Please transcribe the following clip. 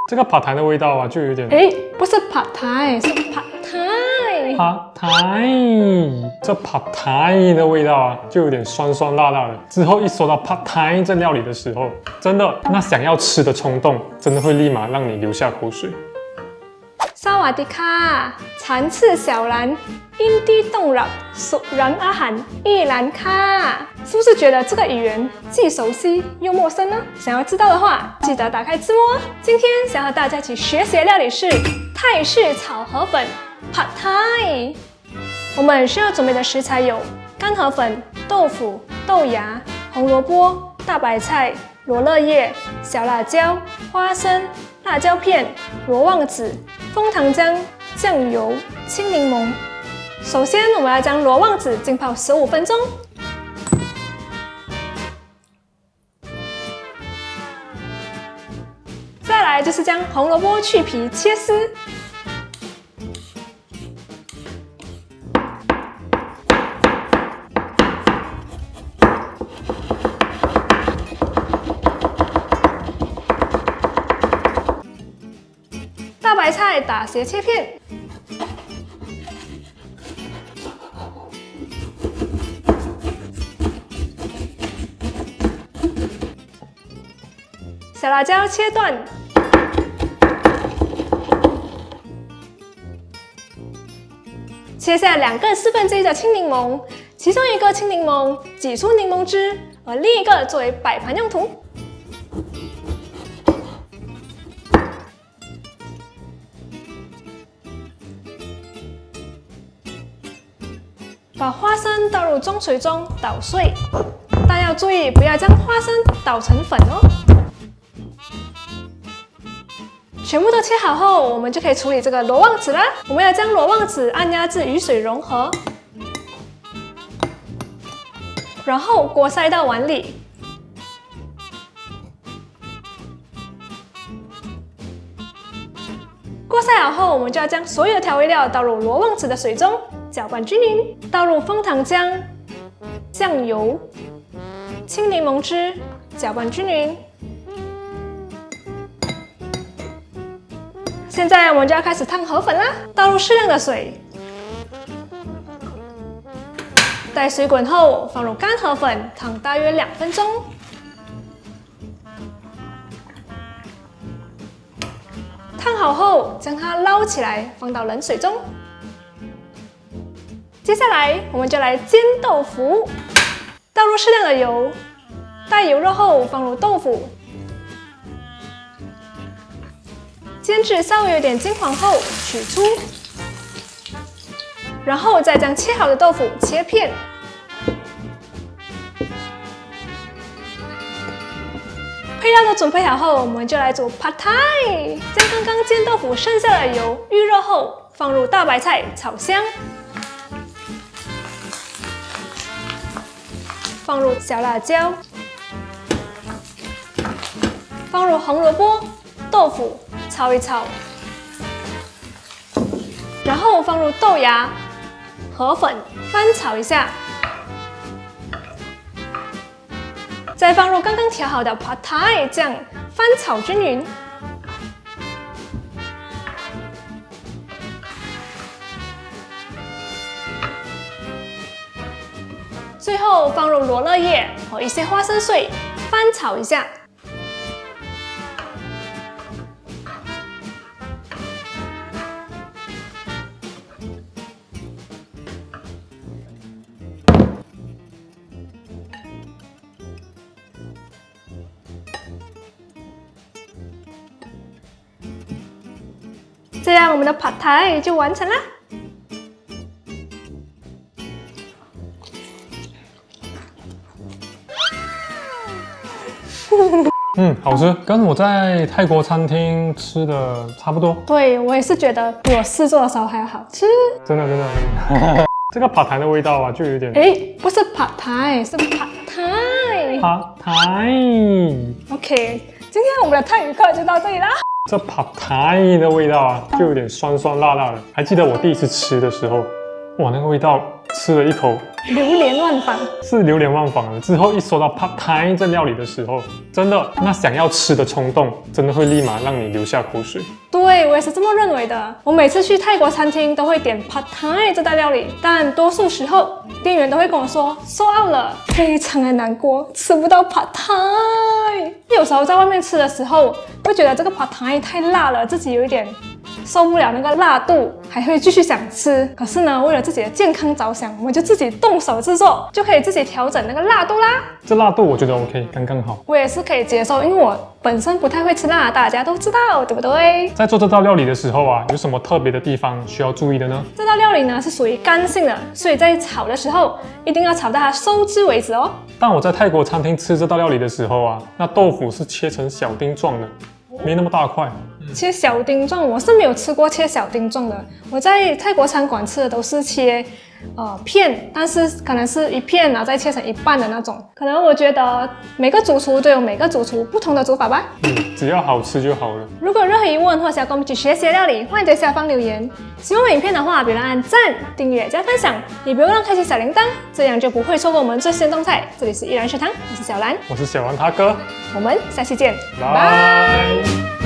这个帕台的味道啊，就有点不是帕台，是帕台。帕台，这帕台的味道啊，就有点酸酸辣辣的。之后一说到帕台这料理的时候，真的那想要吃的冲动，真的会立马让你流下口水。萨瓦迪卡，残次小兰，印地动扰，熟人阿罕，伊兰卡，是不是觉得这个语言既熟悉又陌生呢？想要知道的话，记得打开字幕哦。今天想和大家一起学习的料理是泰式炒河粉 Pad Thai。我们需要准备的食材有干河粉、豆腐、豆芽、红萝卜、大白菜、罗勒叶、小辣椒、花生、辣椒片、罗望子、枫糖浆、酱油、青柠檬。首先，我们要将罗望子浸泡15分钟。再来就是将红萝卜去皮切丝。大白菜打斜切片，小辣椒切断，切下2个1/4的青柠檬，其中一个青柠檬挤出柠檬汁，而另一个作为摆盘用途。把花生倒入中水中捣碎，但要注意不要将花生捣成粉哦。全部都切好后，我们就可以处理这个罗望子啦。我们要将罗望子按压至与水融合，然后锅塞到碗里。锅塞好后，我们就要将所有的调味料倒入罗望子的水中，搅拌均匀。倒入枫糖浆、酱油、青柠檬汁，搅拌均匀。现在我们就要开始烫河粉啦。倒入适量的水，待水滚后，放入干河粉，烫大约2分钟。烫好后，将它捞起来，放到冷水中。接下来，我们就来煎豆腐。倒入适量的油，待油热后，放入豆腐，煎至稍微有点金黄后取出，然后再将切好的豆腐切片。配料都准备好后，我们就来煮 Pad Thai。将刚刚煎豆腐剩下的油预热后，放入大白菜炒香，放入小辣椒，放入红萝卜、豆腐，炒一炒，然后放入豆芽、河粉，翻炒一下。再放入刚刚调好的 Pad Thai 酱，翻炒均匀。最后放入罗勒叶和一些花生碎，翻炒一下。这样我们的 Pad Thai 就完成啦。好吃，跟我在泰国餐厅吃的差不多。对，我也是觉得比我试做的时候还要好吃。真的。这个帕台的味道啊，就有点不是 Pad Thai，是 Pad Thai。Pad Thai。OK， 今天我们的泰语课就到这里啦。这Pad Thai的味道啊，就有点酸酸辣辣的。还记得我第一次吃的时候，哇，那个味道吃了一口流连忘返。是流连忘返的。之后一说到 Pad Thai 这料理的时候，真的那想要吃的冲动，真的会立马让你流下口水。对，我也是这么认为的。我每次去泰国餐厅都会点 Pad Thai 这道料理，但多数时候店员都会跟我说sold out了，非常的难过，吃不到 Pad Thai。有时候在外面吃的时候，会觉得这个 Pad Thai 太辣了，自己有一点受不了那个辣度，还会继续想吃。可是呢，为了自己的健康着想，我们就自己动手制作，就可以自己调整那个辣度啦。这辣度我觉得 OK， 刚刚好。我也是可以接受，因为我本身不太会吃辣，大家都知道，对不对？在做这道料理的时候啊，有什么特别的地方需要注意的呢？这道料理呢是属于干性的，所以在炒的时候一定要炒到它收汁为止哦。但我在泰国餐厅吃这道料理的时候啊，那豆腐是切成小丁状的，没那么大块。切小丁状，我是没有吃过切小丁状的。我在泰国餐馆吃的都是切片，但是可能是一片然后再切成一半的那种。可能我觉得每个主厨都有每个主厨不同的煮法吧。只要好吃就好了。如果有任何疑问或者想要跟我们一起学习的料理，欢迎在下方留言。喜欢我影片的话，别忘了按赞、订阅、加分享，也别忘了开启小铃铛，这样就不会错过我们最新的动态。这里是依然食堂，我是小兰，我是小兰他哥，我们下期见，拜。